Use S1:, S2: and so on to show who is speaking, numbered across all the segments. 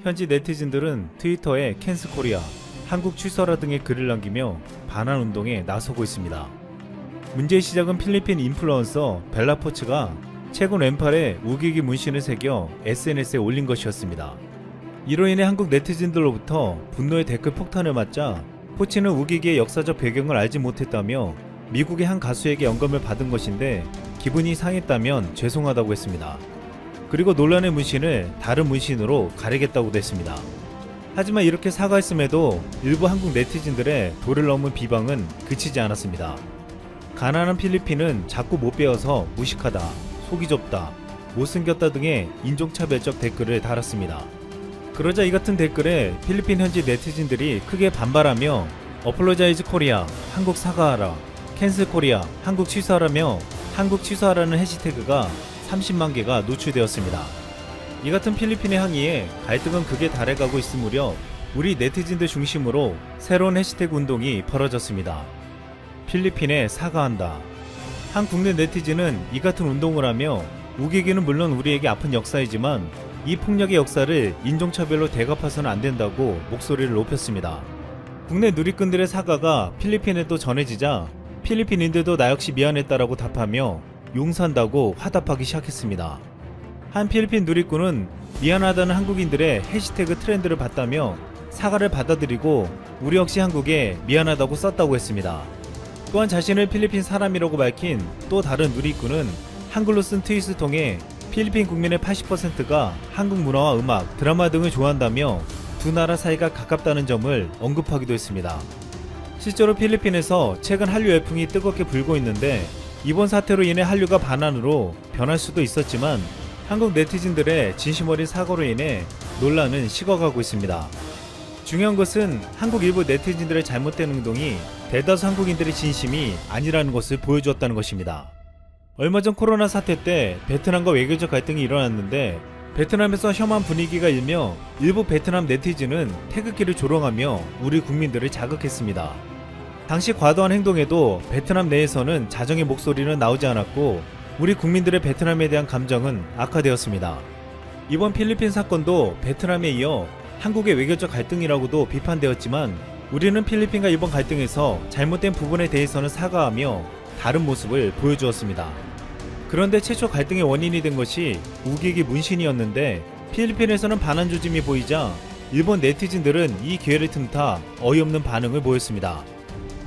S1: 현지 네티즌들은 트위터에 캔스 코리아, 한국 취소하라 등의 글을 남기며 반환 운동에 나서고 있습니다. 문제의 시작은 필리핀 인플루언서 벨라포츠가 최근 왼팔에 우기기 문신을 새겨 SNS에 올린 것이었습니다. 이로 인해 한국 네티즌들로부터 분노의 댓글 폭탄을 맞자 포치는 우기기의 역사적 배경을 알지 못했다며 미국의 한 가수에게 영감을 받은 것인데 기분이 상했다면 죄송하다고 했습니다. 그리고 논란의 문신을 다른 문신으로 가리겠다고도 했습니다. 하지만 이렇게 사과했음에도 일부 한국 네티즌들의 도를 넘은 비방은 그치지 않았습니다. 가난한 필리핀은 자꾸 못 배워서 무식하다, 속이 좁다, 못생겼다 등의 인종차별적 댓글을 달았습니다. 그러자 이 같은 댓글에 필리핀 현지 네티즌들이 크게 반발하며 어플로자이즈 코리아, 한국 사과하라, 캔슬 코리아, 한국 취소하라며 한국 취소하라는 해시태그가 30만 개가 노출되었습니다. 이 같은 필리핀의 항의에 갈등은 극에 달해가고 있을 무렵 우리 네티즌들 중심으로 새로운 해시태그 운동이 벌어졌습니다. 필리핀에 사과한다. 한 국내 네티즌은 이 같은 운동을 하며 우기기는 물론 우리에게 아픈 역사이지만 이 폭력의 역사를 인종차별로 대갚아서는 안 된다고 목소리를 높였습니다. 국내 누리꾼들의 사과가 필리핀에도 전해지자 필리핀인들도 나 역시 미안했다라고 답하며 용서한다고 화답하기 시작했습니다. 한 필리핀 누리꾼은 미안하다는 한국인들의 해시태그 트렌드를 봤다며 사과를 받아들이고 우리 역시 한국에 미안하다고 썼다고 했습니다. 또한 자신을 필리핀 사람이라고 밝힌 또 다른 누리꾼은 한글로 쓴 트윗을 통해 필리핀 국민의 80%가 한국 문화와 음악, 드라마 등을 좋아한다며 두 나라 사이가 가깝다는 점을 언급하기도 했습니다. 실제로 필리핀에서 최근 한류 열풍이 뜨겁게 불고 있는데 이번 사태로 인해 한류가 반환으로 변할 수도 있었지만 한국 네티즌들의 진심 어린 사과로 인해 논란은 식어가고 있습니다. 중요한 것은 한국 일부 네티즌들의 잘못된 행동이 대다수 한국인들의 진심이 아니라는 것을 보여주었다는 것입니다. 얼마 전 코로나 사태 때 베트남과 외교적 갈등이 일어났는데 베트남에서 혐한 분위기가 일며 일부 베트남 네티즌은 태극기를 조롱하며 우리 국민들을 자극했습니다. 당시 과도한 행동에도 베트남 내에서는 자정의 목소리는 나오지 않았고 우리 국민들의 베트남에 대한 감정은 악화되었습니다. 이번 필리핀 사건도 베트남에 이어 한국의 외교적 갈등이라고도 비판되었지만 우리는 필리핀과 이번 갈등에서 잘못된 부분에 대해서는 사과하며 다른 모습을 보여주었습니다. 그런데 최초 갈등의 원인이 된 것이 우기기 문신이었는데 필리핀에서는 반환 조짐이 보이자 일본 네티즌들은 이 기회를 틈타 어이없는 반응을 보였습니다.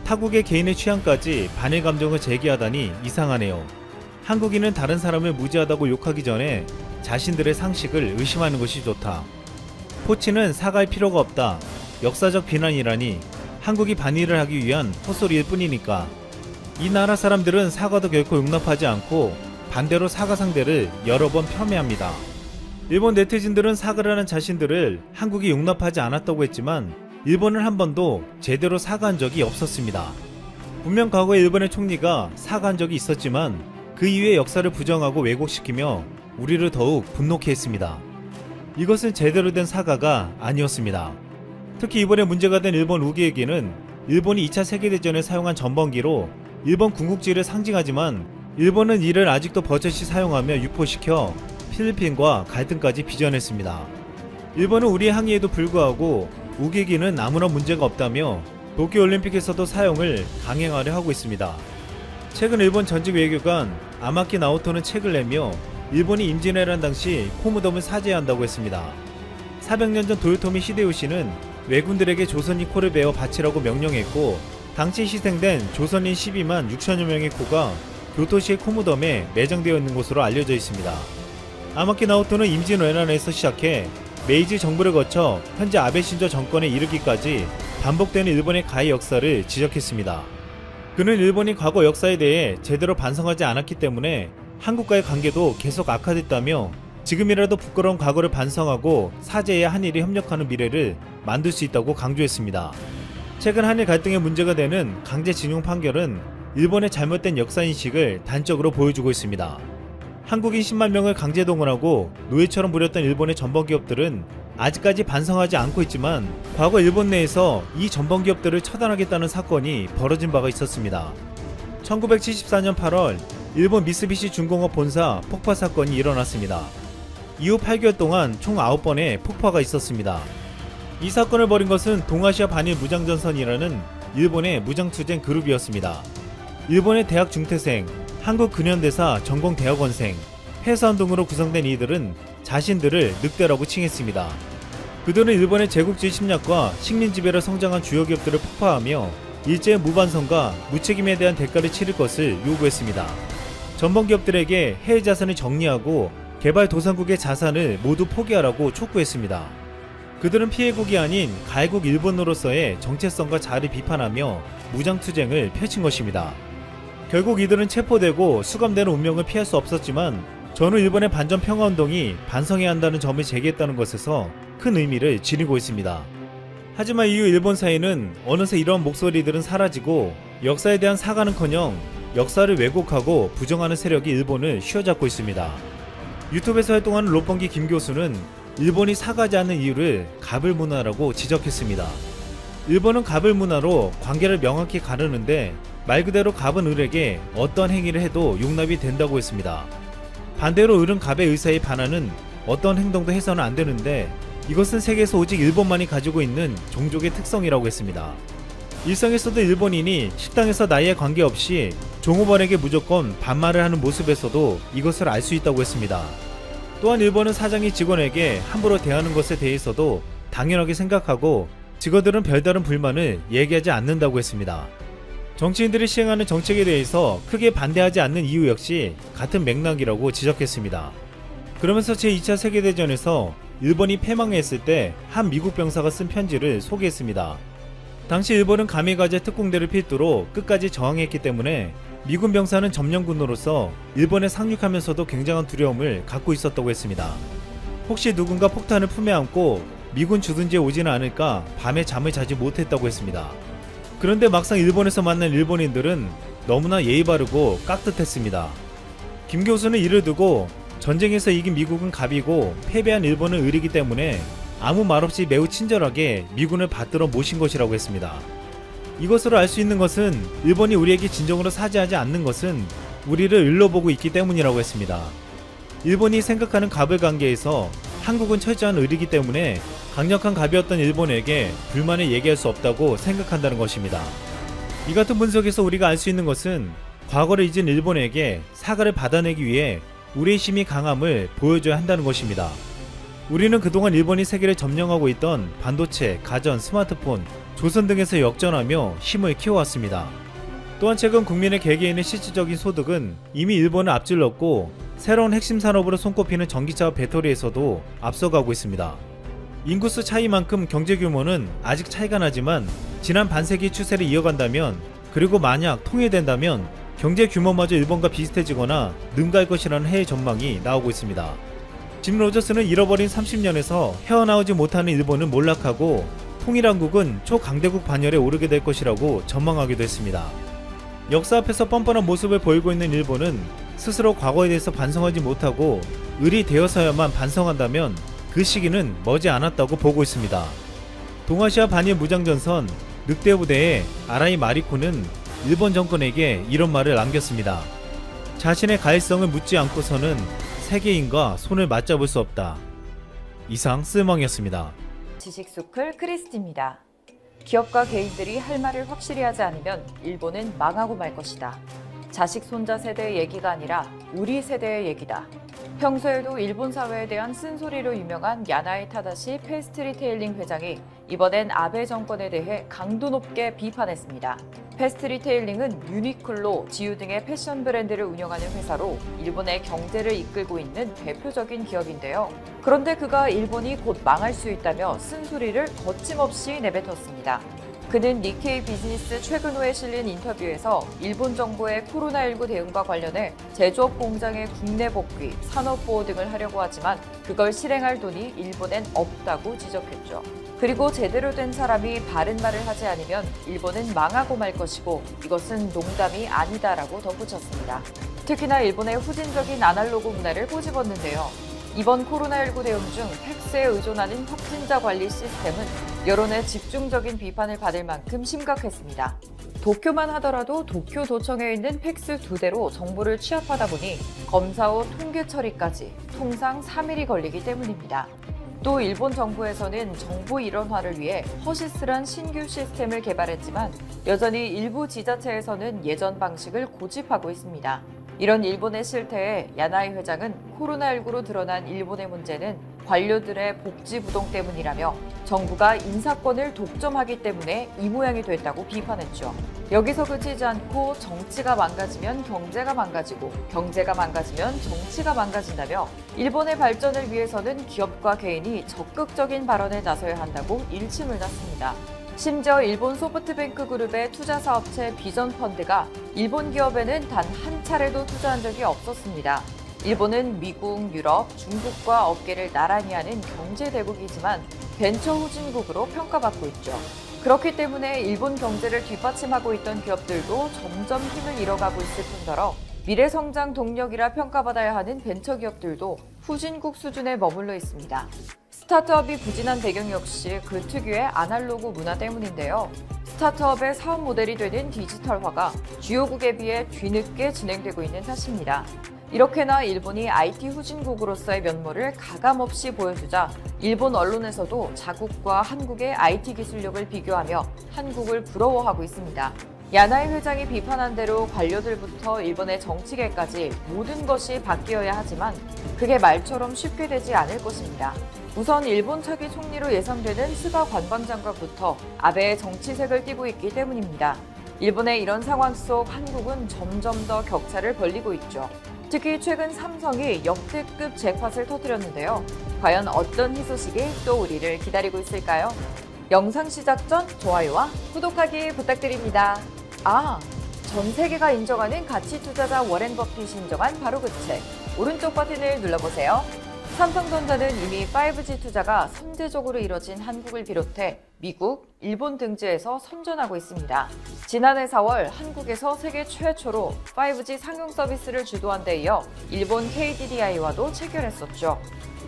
S1: 타국의 개인의 취향까지 반일 감정을 제기하다니 이상하네요. 한국인은 다른 사람을 무지하다고 욕하기 전에 자신들의 상식을 의심하는 것이 좋다. 포치는 사과할 필요가 없다. 역사적 비난이라니 한국이 반일을 하기 위한 헛소리일 뿐이니까. 이 나라 사람들은 사과도 결코 용납하지 않고 반대로 사과 상대를 여러 번 폄훼합니다. 일본 네티즌들은 사과를 하는 자신들을 한국이 용납하지 않았다고 했지만 일본은 한 번도 제대로 사과한 적이 없었습니다. 분명 과거에 일본의 총리가 사과한 적이 있었지만 그 이후의 역사를 부정하고 왜곡시키며 우리를 더욱 분노케 했습니다. 이것은 제대로 된 사과가 아니었습니다. 특히 이번에 문제가 된 일본 우기에게는 일본이 2차 세계대전에 사용한 전범기로 일본 군국주의를 상징하지만 일본은 이를 아직도 버젓이 사용하며 유포시켜 필리핀과 갈등까지 빚어냈습니다. 일본은 우리의 항의에도 불구하고 우기기는 아무런 문제가 없다며 도쿄올림픽에서도 사용을 강행하려 하고 있습니다. 최근 일본 전직 외교관 아마키 나오토는 책을 내며 일본이 임진왜란 당시 코무덤을 사죄해야 한다고 했습니다. 400년 전 도요토미 히데요시는 왜군들에게 조선인 코를 베어 바치라고 명령했고 당시 희생된 조선인 12만 6천여 명의 코가 교토시의 코무덤에 매장되어 있는 것으로 알려져 있습니다. 아마키 나오토는 임진왜란에서 시작해 메이지 정부를 거쳐 현재 아베 신조 정권에 이르기까지 반복되는 일본의 가해 역사를 지적했습니다. 그는 일본이 과거 역사에 대해 제대로 반성하지 않았기 때문에 한국과의 관계도 계속 악화됐다며 지금이라도 부끄러운 과거를 반성하고 사죄해야 한일이 협력하는 미래를 만들 수 있다고 강조했습니다. 최근 한일 갈등의 문제가 되는 강제징용 판결은 일본의 잘못된 역사인식을 단적으로 보여주고 있습니다. 한국인 10만 명을 강제 동원하고 노예처럼 부렸던 일본의 전범기업들은 아직까지 반성하지 않고 있지만 과거 일본 내에서 이 전범기업들을 처단하겠다는 사건이 벌어진 바가 있었습니다. 1974년 8월 일본 미쓰비시 중공업 본사 폭파 사건이 일어났습니다. 이후 8개월 동안 총 9번의 폭파가 있었습니다. 이 사건을 벌인 것은 동아시아 반일 무장전선이라는 일본의 무장투쟁 그룹이었습니다. 일본의 대학 중퇴생, 한국 근현대사 전공대학원생, 회사원 등으로 구성된 이들은 자신들을 늑대라고 칭했습니다. 그들은 일본의 제국주의 침략과 식민지배로 성장한 주요 기업들을 폭파하며 일제의 무반성과 무책임에 대한 대가를 치를 것을 요구했습니다. 전범 기업들에게 해외 자산을 정리하고 개발도상국의 자산을 모두 포기하라고 촉구했습니다. 그들은 피해국이 아닌 가해국 일본으로서의 정체성과 자아를 비판하며 무장투쟁을 펼친 것입니다. 결국 이들은 체포되고 수감되는 운명을 피할 수 없었지만 전후 일본의 반전 평화운동이 반성해야 한다는 점을 제기했다는 것에서 큰 의미를 지니고 있습니다. 하지만 이후 일본 사회는 어느새 이러한 목소리들은 사라지고 역사에 대한 사과는커녕 역사를 왜곡하고 부정하는 세력이 일본을 휘어잡고 있습니다. 유튜브에서 활동하는 롯본기 김 교수는 일본이 사과하지 않는 이유를 가불 문화라고 지적했습니다. 일본은 가불 문화로 관계를 명확히 가르는데 말 그대로 갑은 을에게 어떤 행위를 해도 용납이 된다고 했습니다. 반대로 을은 갑의 의사에 반하는 어떤 행동도 해서는 안 되는데 이것은 세계에서 오직 일본만이 가지고 있는 종족의 특성이라고 했습니다. 일상에서도 일본인이 식당에서 나이에 관계없이 종업원에게 무조건 반말을 하는 모습에서도 이것을 알 수 있다고 했습니다. 또한 일본은 사장이 직원에게 함부로 대하는 것에 대해서도 당연하게 생각하고 직원들은 별다른 불만을 얘기하지 않는다고 했습니다. 정치인들이 시행하는 정책에 대해서 크게 반대하지 않는 이유 역시 같은 맥락이라고 지적했습니다. 그러면서 제2차 세계대전에서 일본이 패망했을 때 한 미국 병사가 쓴 편지를 소개했습니다. 당시 일본은 가미가제 특공대를 필두로 끝까지 저항했기 때문에 미군 병사는 점령군으로서 일본에 상륙하면서도 굉장한 두려움을 갖고 있었다고 했습니다. 혹시 누군가 폭탄을 품에 안고 미군 주둔지에 오지는 않을까 밤에 잠을 자지 못했다고 했습니다. 그런데 막상 일본에서 만난 일본인들은 너무나 예의 바르고 깍듯했습니다. 김 교수는 이를 두고 전쟁에서 이긴 미국은 갑이고 패배한 일본은 을이기 때문에 아무 말 없이 매우 친절하게 미군을 받들어 모신 것이라고 했습니다. 이것으로 알 수 있는 것은 일본이 우리에게 진정으로 사죄하지 않는 것은 우리를 을로 보고 있기 때문이라고 했습니다. 일본이 생각하는 갑을 관계에서 한국은 철저한 을이기 때문에 강력한 갑이었던 일본에게 불만을 얘기할 수 없다고 생각한다는 것입니다. 이 같은 분석에서 우리가 알 수 있는 것은 과거를 잊은 일본에게 사과를 받아내기 위해 우리의 힘이 강함을 보여줘야 한다는 것입니다. 우리는 그동안 일본이 세계를 점령하고 있던 반도체, 가전, 스마트폰, 조선 등에서 역전하며 힘을 키워왔습니다. 또한 최근 국민의 개개인의 실질적인 소득은 이미 일본을 앞질렀고 새로운 핵심 산업으로 손꼽히는 전기차와 배터리에서도 앞서가고 있습니다. 인구수 차이만큼 경제 규모는 아직 차이가 나지만 지난 반세기 추세를 이어간다면 그리고 만약 통일된다면 경제 규모마저 일본과 비슷해지거나 능가할 것이라는 해외 전망이 나오고 있습니다. 짐 로저스는 잃어버린 30년에서 헤어나오지 못하는 일본은 몰락하고 통일한국은 초강대국 반열에 오르게 될 것이라고 전망하기도 했습니다. 역사 앞에서 뻔뻔한 모습을 보이고 있는 일본은 스스로 과거에 대해서 반성하지 못하고 을이 되어서야만 반성한다면 그 시기는 머지 않았다고 보고 있습니다. 동아시아 반일 무장전선 늑대 부대의 아라이 마리코는 일본 정권에게 이런 말을 남겼습니다. 자신의 가해성을 묻지 않고서는 세계인과 손을 맞잡을 수 없다. 이상 쓸멍이었습니다.
S2: 지식스쿨 크리스티입니다. 기업과 개인들이 할 말을 확실히 하지 않으면 일본은 망하고 말 것이다. 자식 손자 세대의 얘기가 아니라 우리 세대의 얘기다. 평소에도 일본 사회에 대한 쓴소리로 유명한 야나이 타다시 패스트리테일링 회장이 이번엔 아베 정권에 대해 강도 높게 비판했습니다. 패스트리테일링은 유니클로, 지유 등의 패션 브랜드를 운영하는 회사로 일본의 경제를 이끌고 있는 대표적인 기업인데요. 그런데 그가 일본이 곧 망할 수 있다며 쓴소리를 거침없이 내뱉었습니다. 그는 니케이 비즈니스 최근호에 실린 인터뷰에서 일본 정부의 코로나19 대응과 관련해 제조업 공장의 국내 복귀, 산업보호 등을 하려고 하지만 그걸 실행할 돈이 일본엔 없다고 지적했죠. 그리고 제대로 된 사람이 바른 말을 하지 않으면 일본은 망하고 말 것이고 이것은 농담이 아니다라고 덧붙였습니다. 특히나 일본의 후진적인 아날로그 문화를 꼬집었는데요. 이번 코로나19 대응 중 팩스에 의존하는 확진자 관리 시스템은 여론의 집중적인 비판을 받을 만큼 심각했습니다. 도쿄만 하더라도 도쿄도청에 있는 팩스 2대로 정보를 취합하다 보니 검사 후 통계 처리까지 통상 3일이 걸리기 때문입니다. 또 일본 정부에서는 정보 일원화를 위해 허시스란 신규 시스템을 개발했지만 여전히 일부 지자체에서는 예전 방식을 고집하고 있습니다. 이런 일본의 실태에 야나이 회장은 코로나19로 드러난 일본의 문제는 관료들의 복지 부동 때문이라며 정부가 인사권을 독점하기 때문에 이 모양이 됐다고 비판했죠. 여기서 그치지 않고 정치가 망가지면 경제가 망가지고 경제가 망가지면 정치가 망가진다며 일본의 발전을 위해서는 기업과 개인이 적극적인 발언에 나서야 한다고 일침을 놨습니다. 심지어 일본 소프트뱅크 그룹의 투자사업체 비전펀드가 일본 기업에는 단 한 차례도 투자한 적이 없었습니다. 일본은 미국, 유럽, 중국과 업계를 나란히 하는 경제대국이지만 벤처 후진국으로 평가받고 있죠. 그렇기 때문에 일본 경제를 뒷받침하고 있던 기업들도 점점 힘을 잃어가고 있을 뿐더러 미래성장 동력이라 평가받아야 하는 벤처기업들도 후진국 수준에 머물러 있습니다. 스타트업이 부진한 배경 역시 그 특유의 아날로그 문화 때문인데요. 스타트업의 사업 모델이 되는 디지털화가 주요국에 비해 뒤늦게 진행되고 있는 탓입니다. 이렇게나 일본이 IT 후진국으로서의 면모를 가감없이 보여주자 일본 언론에서도 자국과 한국의 IT 기술력을 비교하며 한국을 부러워하고 있습니다. 야나이 회장이 비판한 대로 관료들부터 일본의 정치계까지 모든 것이 바뀌어야 하지만 그게 말처럼 쉽게 되지 않을 것입니다. 우선 일본 차기 총리로 예상되는 스가 관방장관부터 아베의 정치색을 띠고 있기 때문입니다. 일본의 이런 상황 속 한국은 점점 더 격차를 벌리고 있죠. 특히 최근 삼성이 역대급 잭팟을 터뜨렸는데요. 과연 어떤 희소식이 또 우리를 기다리고 있을까요? 영상 시작 전 좋아요와 구독하기 부탁드립니다. 전 세계가 인정하는 가치 투자자 워렌 버핏이 인정한 바로 그 책. 오른쪽 버튼을 눌러보세요. 삼성전자는 이미 5G 투자가 선제적으로 이뤄진 한국을 비롯해 미국, 일본 등지에서 선전하고 있습니다. 지난해 4월 한국에서 세계 최초로 5G 상용 서비스를 주도한 데 이어 일본 KDDI와도 체결했었죠.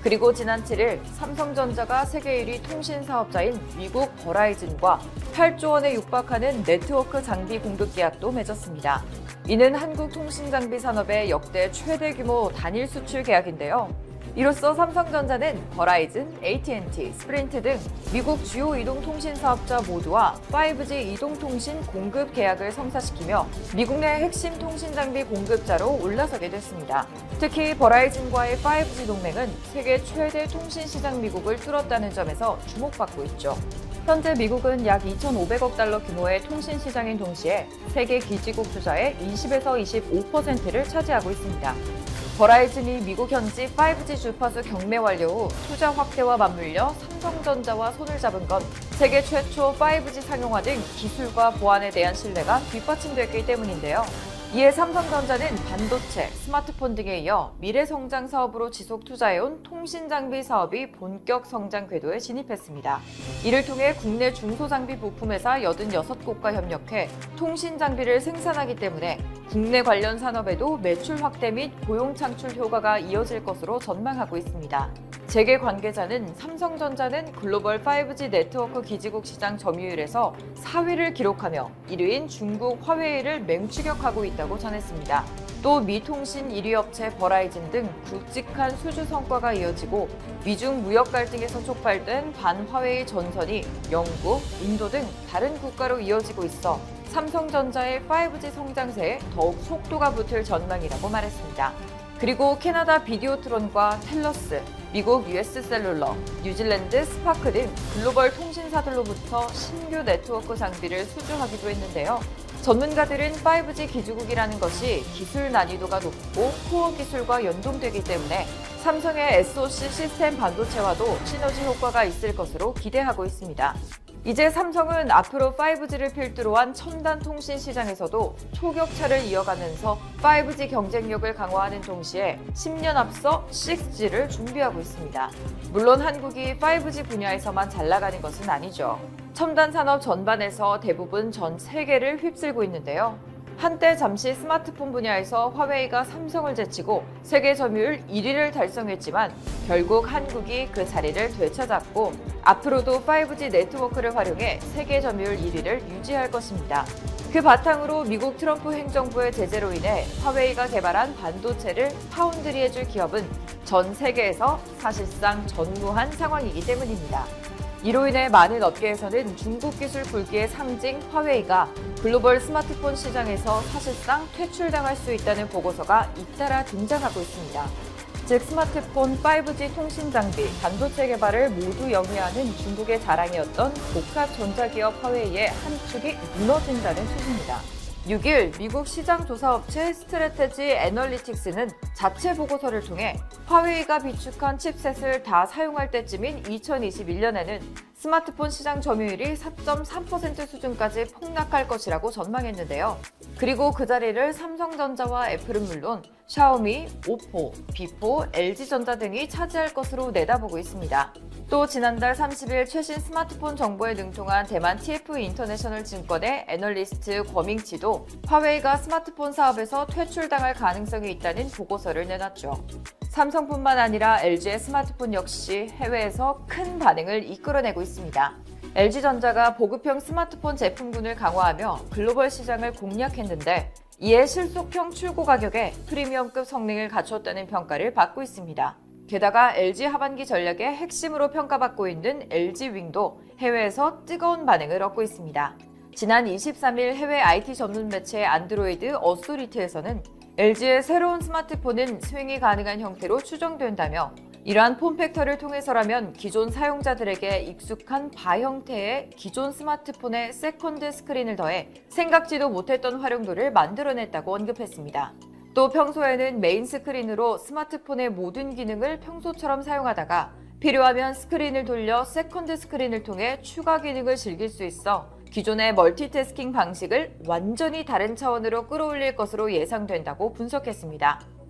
S2: 그리고 지난 7일 삼성전자가 세계 1위 통신 사업자인 미국 버라이즌과 8조 원에 육박하는 네트워크 장비 공급 계약도 맺었습니다. 이는 한국 통신 장비 산업의 역대 최대 규모 단일 수출 계약인데요. 이로써 삼성전자는 버라이즌, AT&T, 스프린트 등 미국 주요 이동통신 사업자 모두와 5G 이동통신 공급 계약을 성사시키며 미국 내 핵심 통신 장비 공급자로 올라서게 됐습니다. 특히 버라이즌과의 5G 동맹은 세계 최대 통신 시장 미국을 뚫었다는 점에서 주목받고 있죠. 현재 미국은 약 2,500억 달러 규모의 통신 시장인 동시에 세계 기지국 투자의 20에서 25%를 차지하고 있습니다. 버라이즌이 미국 현지 5G 주파수 경매 완료 후 투자 확대와 맞물려 삼성전자와 손을 잡은 건 세계 최초 5G 상용화 등 기술과 보안에 대한 신뢰가 뒷받침됐기 때문인데요. 이에 삼성전자는 반도체, 스마트폰 등에 이어 미래성장 사업으로 지속 투자해온 통신장비 사업이 본격 성장 궤도에 진입했습니다. 이를 통해 국내 중소장비 부품회사 86곳과 협력해 통신장비를 생산하기 때문에 국내 관련 산업에도 매출 확대 및 고용 창출 효과가 이어질 것으로 전망하고 있습니다. 재계 관계자는 삼성전자는 글로벌 5G 네트워크 기지국 시장 점유율에서 4위를 기록하며 1위인 중국 화웨이를 맹추격하고 있다고 전했습니다. 또 미통신 1위 업체 버라이즌 등 굵직한 수주 성과가 이어지고 미중 무역 갈등에서 촉발된 반화웨이 전선이 영국, 인도 등 다른 국가로 이어지고 있어 삼성전자의 5G 성장세에 더욱 속도가 붙을 전망이라고 말했습니다. 그리고 캐나다 비디오트론과 텔러스, 미국 US셀룰러, 뉴질랜드 스파크 등 글로벌 통신사들로부터 신규 네트워크 장비를 수주하기도 했는데요. 전문가들은 5G 기지국이라는 것이 기술 난이도가 높고 코어 기술과 연동되기 때문에 삼성의 SoC 시스템 반도체와도 시너지 효과가 있을 것으로 기대하고 있습니다. 이제 삼성은 앞으로 5G를 필두로 한 첨단 통신 시장에서도 초격차를 이어가면서 5G 경쟁력을 강화하는 동시에 10년 앞서 6G를 준비하고 있습니다. 물론 한국이 5G 분야에서만 잘 나가는 것은 아니죠. 첨단 산업 전반에서 대부분 전 세계를 휩쓸고 있는데요. 한때 잠시 스마트폰 분야에서 화웨이가 삼성을 제치고 세계 점유율 1위를 달성했지만 결국 한국이 그 자리를 되찾았고 앞으로도 5G 네트워크를 활용해 세계 점유율 1위를 유지할 것입니다. 그 바탕으로 미국 트럼프 행정부의 제재로 인해 화웨이가 개발한 반도체를 파운드리해줄 기업은 전 세계에서 사실상 전무한 상황이기 때문입니다. 이로 인해 많은 업계에서는 중국 기술 굴기의 상징 화웨이가 글로벌 스마트폰 시장에서 사실상 퇴출당할 수 있다는 보고서가 잇따라 등장하고 있습니다. 즉 스마트폰, 5G 통신 장비, 반도체 개발을 모두 영위하는 중국의 자랑이었던 복합 전자기업 화웨이의 한 축이 무너진다는 수준입니다. 6일 미국 시장조사업체 스트래테지 애널리틱스는 자체 보고서를 통해 화웨이가 비축한 칩셋을 다 사용할 때쯤인 2021년에는 스마트폰 시장 점유율이 4.3% 수준까지 폭락할 것이라고 전망했는데요. 그리고 그 자리를 삼성전자와 애플은 물론 샤오미, 오포, 비포, LG전자 등이 차지할 것으로 내다보고 있습니다. 또 지난달 30일 최신 스마트폰 정보에 능통한 대만 TF 인터내셔널 증권의 애널리스트 권밍치도 화웨이가 스마트폰 사업에서 퇴출당할 가능성이 있다는 보고서를 내놨죠. 삼성뿐만 아니라 LG의 스마트폰 역시 해외에서 큰 반응을 이끌어내고 있습니다. LG전자가 보급형 스마트폰 제품군을 강화하며 글로벌 시장을 공략했는데 이에 실속형 출고 가격에 프리미엄급 성능을 갖췄다는 평가를 받고 있습니다. 게다가 LG 하반기 전략의 핵심으로 평가받고 있는 LG윙도 해외에서 뜨거운 반응을 얻고 있습니다. 지난 23일 해외 IT 전문 매체 안드로이드 어소리티에서는 LG의 새로운 스마트폰은 스윙이 가능한 형태로 추정된다며 이러한 폼팩터를 통해서라면 기존 사용자들에게 익숙한 바 형태의 기존 스마트폰에 세컨드 스크린을 더해 생각지도 못했던 활용도를 만들어냈다고 언급했습니다. 또 평소에는 메인 스크린으로 스마트폰의 모든 기능을 평소처럼 사용하다가 필요하면 스크린을 돌려 세컨드 스크린을 통해 추가 기능을 즐길 수 있어 기존의 멀티태스킹 방식을 완전히 다른 차원으로 끌어올릴 것으로 예상된다고 분석했습니다.